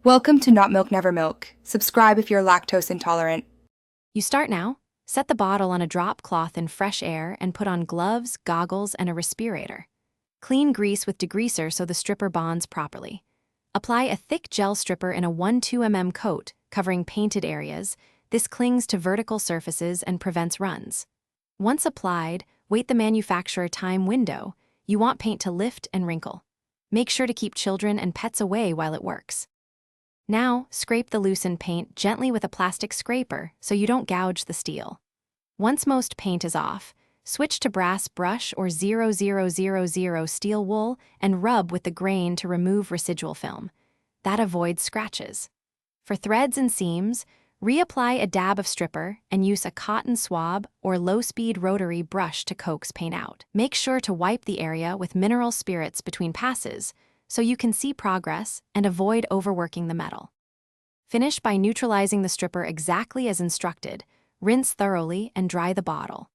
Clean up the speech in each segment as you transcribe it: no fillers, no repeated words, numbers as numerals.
Welcome to Not Milk Never Milk. Subscribe if you're lactose intolerant. You start now. Set the bottle on a drop cloth in fresh air and put on gloves, goggles, and a respirator. Clean grease with degreaser so the stripper bonds properly. Apply a thick gel stripper in a 1-2 mm coat, covering painted areas. This clings to vertical surfaces and prevents runs. Once applied, wait the manufacturer time window. You want paint to lift and wrinkle. Make sure to keep children and pets away while it works. Now, scrape the loosened paint gently with a plastic scraper so you don't gouge the steel. Once most paint is off, switch to brass brush or 0000 steel wool and rub with the grain to remove residual film. That avoids scratches. For threads and seams, reapply a dab of stripper and use a cotton swab or low-speed rotary brush to coax paint out. Make sure to wipe the area with mineral spirits between passes so you can see progress and avoid overworking the metal. Finish by neutralizing the stripper exactly as instructed, rinse thoroughly, and dry the bottle.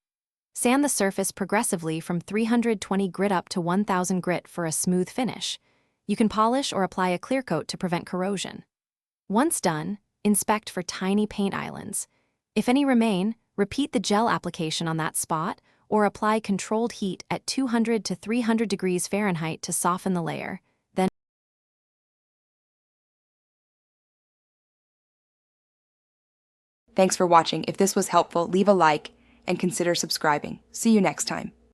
Sand the surface progressively from 320 grit up to 1000 grit for a smooth finish. You can polish or apply a clear coat to prevent corrosion. Once done, inspect for tiny paint islands. If any remain, repeat the gel application on that spot or apply controlled heat at 200 to 300 degrees Fahrenheit to soften the layer. Thanks for watching. If this was helpful, leave a like and consider subscribing. See you next time.